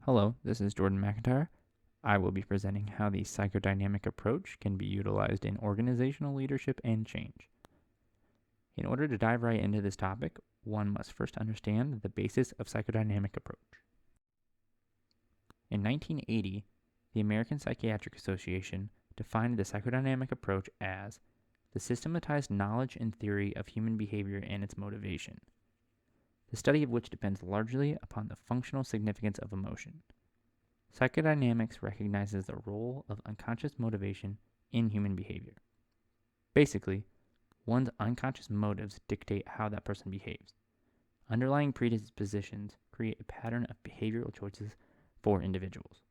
Hello, this is Jordan McIntyre. I will be presenting how the psychodynamic approach can be utilized in organizational leadership and change. In order to dive right into this topic, one must first understand the basis of psychodynamic approach. In 1980, the American Psychiatric Association defined the psychodynamic approach as the systematized knowledge and theory of human behavior and its motivation, the study of which depends largely upon the functional significance of emotion. Psychodynamics recognizes the role of unconscious motivation in human behavior. Basically, one's unconscious motives dictate how that person behaves. Underlying predispositions create a pattern of behavioral choices for individuals.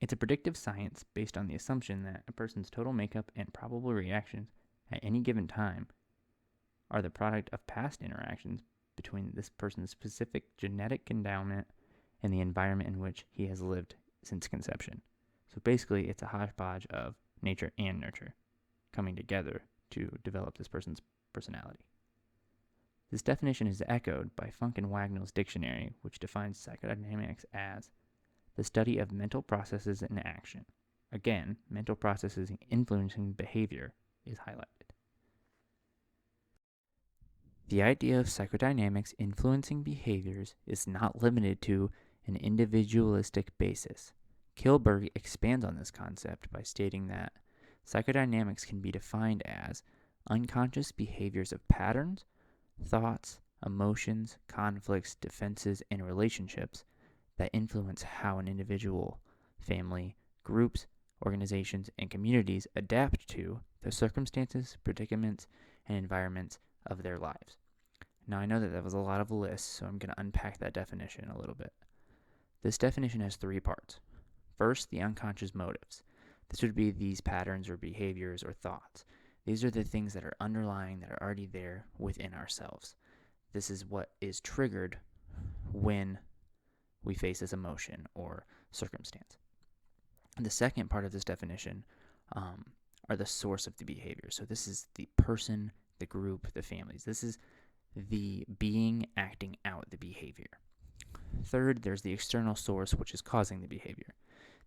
It's a predictive science based on the assumption that a person's total makeup and probable reactions at any given time are the product of past interactions between this person's specific genetic endowment and the environment in which he has lived since conception. So basically, it's a hodgepodge of nature and nurture coming together to develop this person's personality. This definition is echoed by Funk and Wagnall's dictionary, which defines psychodynamics as the study of mental processes in action. Again, mental processes influencing behavior is highlighted. The idea of psychodynamics influencing behaviors is not limited to an individualistic basis. Kilberg expands on this concept by stating that psychodynamics can be defined as unconscious behaviors of patterns, thoughts, emotions, conflicts, defenses, and relationships that influence how an individual, family, groups, organizations, and communities adapt to the circumstances, predicaments, and environments of their lives. Now, I know that was a lot of lists, so I'm going to unpack that definition a little bit. This definition has three parts. First, the unconscious motives. This would be these patterns or behaviors or thoughts. These are the things that are underlying, that are already there within ourselves. This is what is triggered when we face this emotion or circumstance. And the second part of this definition are the source of the behavior. So this is the person, the group, the families. This is the being acting out the behavior. Third, there's the external source, which is causing the behavior.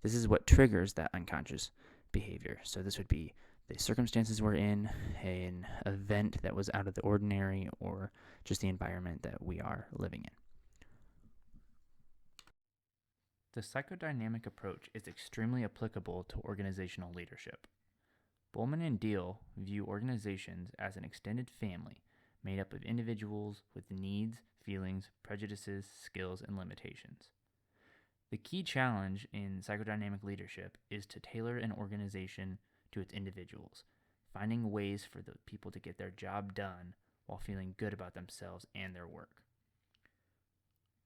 This is what triggers that unconscious behavior. So this would be the circumstances we're in, an event that was out of the ordinary, or just the environment that we are living in. The psychodynamic approach is extremely applicable to organizational leadership. Bowman and Deal view organizations as an extended family made up of individuals with needs, feelings, prejudices, skills, and limitations. The key challenge in psychodynamic leadership is to tailor an organization to its individuals, finding ways for the people to get their job done while feeling good about themselves and their work.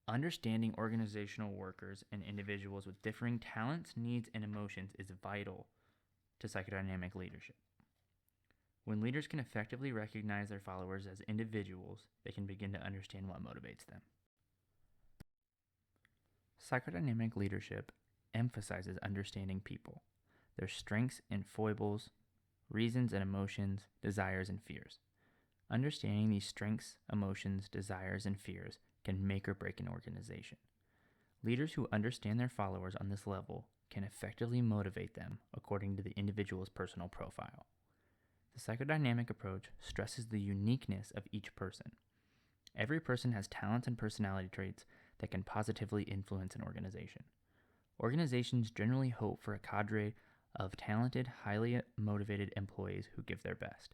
Understanding organizational workers and individuals with differing talents, needs, and emotions is vital to psychodynamic leadership. When leaders can effectively recognize their followers as individuals, they can begin to understand what motivates them. Psychodynamic leadership emphasizes understanding people, their strengths and foibles, reasons and emotions, desires and fears. Understanding these strengths, emotions, desires, and fears can make or break an organization. Leaders who understand their followers on this level can effectively motivate them according to the individual's personal profile. The psychodynamic approach stresses the uniqueness of each person. Every person has talents and personality traits that can positively influence an organization. Organizations generally hope for a cadre of talented, highly motivated employees who give their best.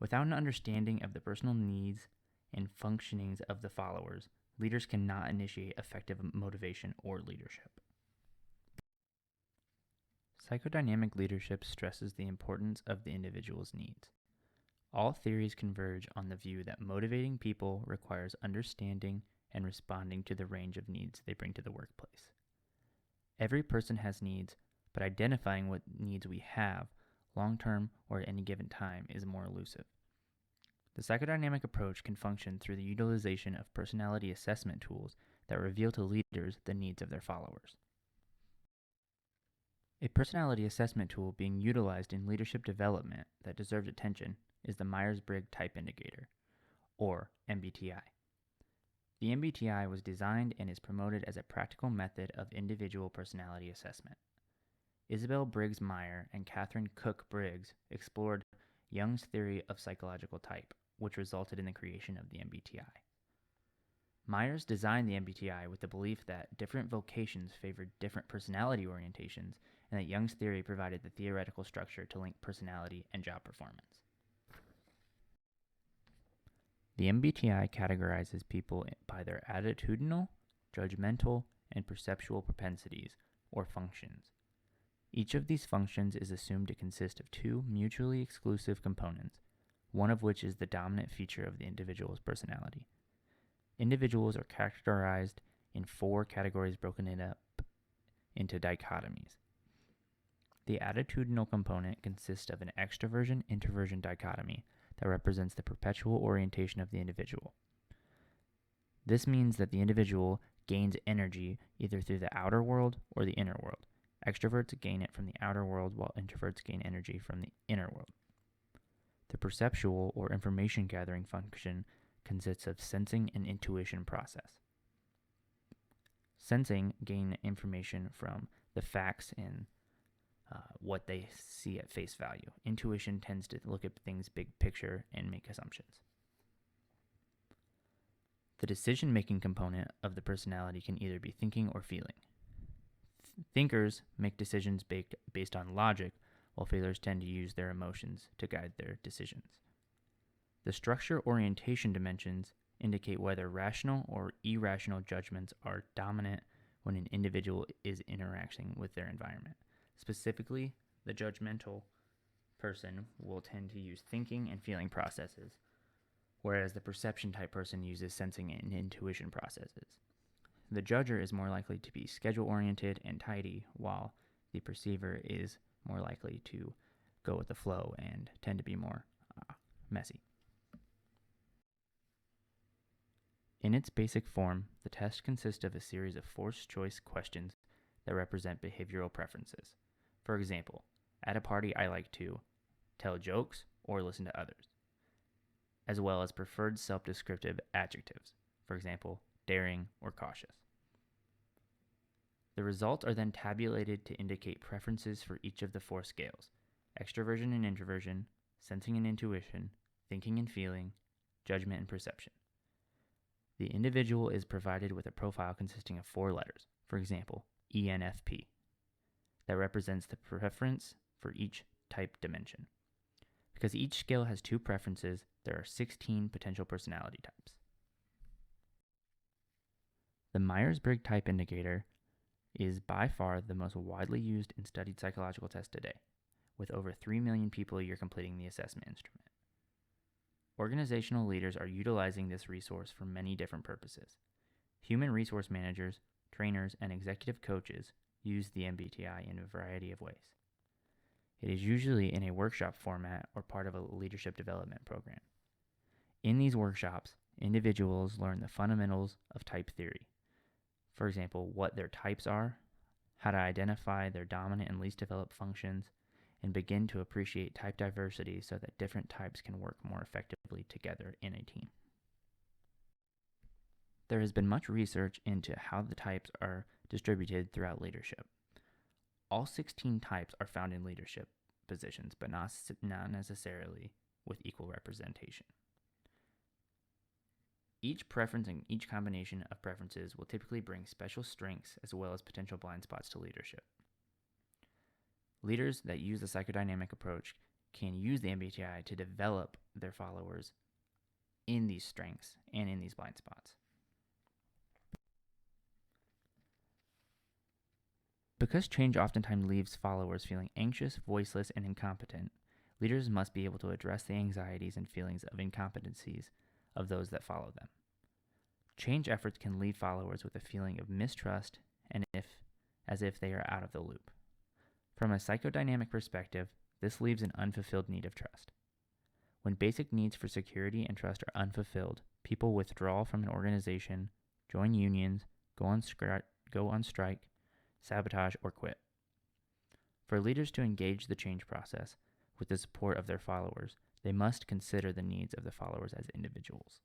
Without an understanding of the personal needs and functionings of the followers, leaders cannot initiate effective motivation or leadership. Psychodynamic leadership stresses the importance of the individual's needs. All theories converge on the view that motivating people requires understanding and responding to the range of needs they bring to the workplace. Every person has needs, but identifying what needs we have, long-term or at any given time, is more elusive. The psychodynamic approach can function through the utilization of personality assessment tools that reveal to leaders the needs of their followers. A personality assessment tool being utilized in leadership development that deserves attention is the Myers-Briggs Type Indicator, or MBTI. The MBTI was designed and is promoted as a practical method of individual personality assessment. Isabel Briggs Meyer and Catherine Cook Briggs explored Jung's theory of psychological type, which resulted in the creation of the MBTI. Myers designed the MBTI with the belief that different vocations favored different personality orientations, and that Jung's theory provided the theoretical structure to link personality and job performance. The MBTI categorizes people by their attitudinal, judgmental, and perceptual propensities, or functions. Each of these functions is assumed to consist of two mutually exclusive components, one of which is the dominant feature of the individual's personality. Individuals are characterized in 4 categories broken up into dichotomies. The attitudinal component consists of an extroversion-introversion dichotomy that represents the perpetual orientation of the individual. This means that the individual gains energy either through the outer world or the inner world. Extroverts gain it from the outer world, while introverts gain energy from the inner world. The perceptual or information gathering function consists of sensing and intuition process. Sensing gain information from the facts and what they see at face value. Intuition tends to look at things big picture and make assumptions. The decision-making component of the personality can either be thinking or feeling. Thinkers make decisions based on logic, while feelers tend to use their emotions to guide their decisions. The structure orientation dimensions indicate whether rational or irrational judgments are dominant when an individual is interacting with their environment. Specifically, the judgmental person will tend to use thinking and feeling processes, whereas the perception type person uses sensing and intuition processes. The judger is more likely to be schedule-oriented and tidy, while the perceiver is more likely to go with the flow and tend to be more messy. In its basic form, the test consists of a series of forced choice questions that represent behavioral preferences. For example, at a party I like to tell jokes or listen to others, as well as preferred self-descriptive adjectives, for example, daring or cautious. The results are then tabulated to indicate preferences for each of the 4 scales: extroversion and introversion, sensing and intuition, thinking and feeling, judgment and perception. The individual is provided with a profile consisting of 4 letters, for example, ENFP, that represents the preference for each type dimension. Because each scale has 2 preferences, there are 16 potential personality types. The Myers-Briggs Type Indicator is by far the most widely used and studied psychological test today, with over 3 million people a year completing the assessment instrument. Organizational leaders are utilizing this resource for many different purposes. Human resource managers, trainers, and executive coaches use the MBTI in a variety of ways. It is usually in a workshop format or part of a leadership development program. In these workshops, individuals learn the fundamentals of type theory. For example, what their types are, how to identify their dominant and least developed functions, and begin to appreciate type diversity so that different types can work more effectively together in a team. There has been much research into how the types are distributed throughout leadership. All 16 types are found in leadership positions, but not necessarily with equal representation. Each preference and each combination of preferences will typically bring special strengths as well as potential blind spots to leadership. Leaders that use the psychodynamic approach can use the MBTI to develop their followers in these strengths and in these blind spots. Because change oftentimes leaves followers feeling anxious, voiceless, and incompetent, leaders must be able to address the anxieties and feelings of incompetencies of those that follow them. Change efforts can leave followers with a feeling of mistrust and as if they are out of the loop. From a psychodynamic perspective, this leaves an unfulfilled need of trust. When basic needs for security and trust are unfulfilled, people withdraw from an organization, join unions, go on strike, sabotage, or quit. For leaders to engage the change process with the support of their followers, they must consider the needs of the followers as individuals.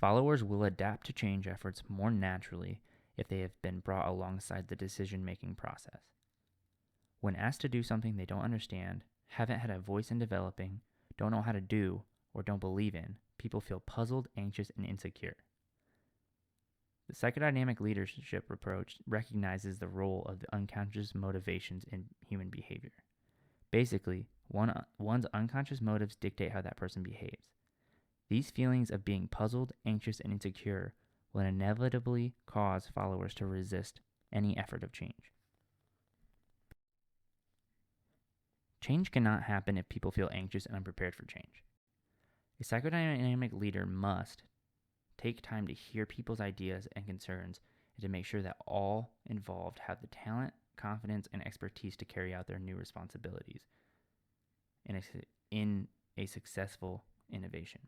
Followers will adapt to change efforts more naturally if they have been brought alongside the decision-making process. When asked to do something they don't understand, haven't had a voice in developing, don't know how to do, or don't believe in, people feel puzzled, anxious, and insecure. The psychodynamic leadership approach recognizes the role of the unconscious motivations in human behavior. Basically, one's unconscious motives dictate how that person behaves. These feelings of being puzzled, anxious, and insecure will inevitably cause followers to resist any effort of change. Change cannot happen if people feel anxious and unprepared for change. A psychodynamic leader must take time to hear people's ideas and concerns and to make sure that all involved have the talent, confidence, and expertise to carry out their new responsibilities in a successful innovation.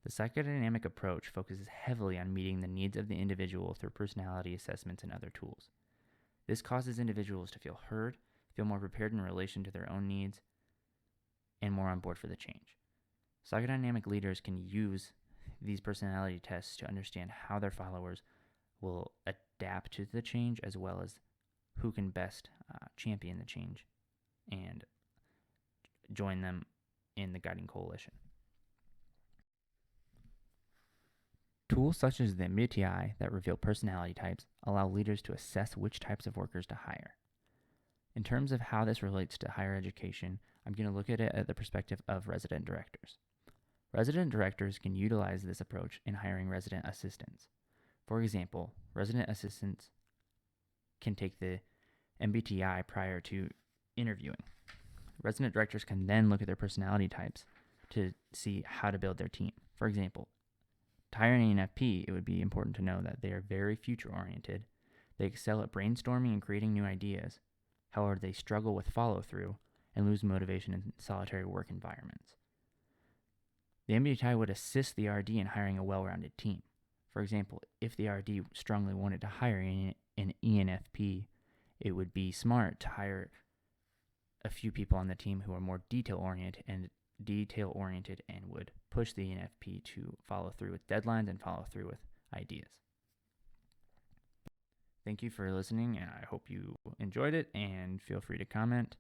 The psychodynamic approach focuses heavily on meeting the needs of the individual through personality assessments and other tools. This causes individuals to feel heard, feel more prepared in relation to their own needs, and more on board for the change. Psychodynamic leaders can use these personality tests to understand how their followers will adapt to the change, as well as who can best champion the change and join them in the guiding coalition. Tools such as the MBTI that reveal personality types allow leaders to assess which types of workers to hire. In terms of how this relates to higher education, I'm going to look at it at the perspective of resident directors. Resident directors can utilize this approach in hiring resident assistants. For example, resident assistants can take the MBTI prior to interviewing. Resident directors can then look at their personality types to see how to build their team. For example, to hire an ENFP, it would be important to know that they are very future-oriented. They excel at brainstorming and creating new ideas. However, they struggle with follow-through and lose motivation in solitary work environments. The MBTI would assist the RD in hiring a well-rounded team. For example, if the RD strongly wanted to hire an ENFP, it would be smart to hire a few people on the team who are more detail-oriented and would push the ENFP to follow through with deadlines and follow through with ideas. Thank you for listening, and I hope you enjoyed it, and feel free to comment.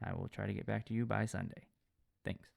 I will try to get back to you by Sunday. Thanks.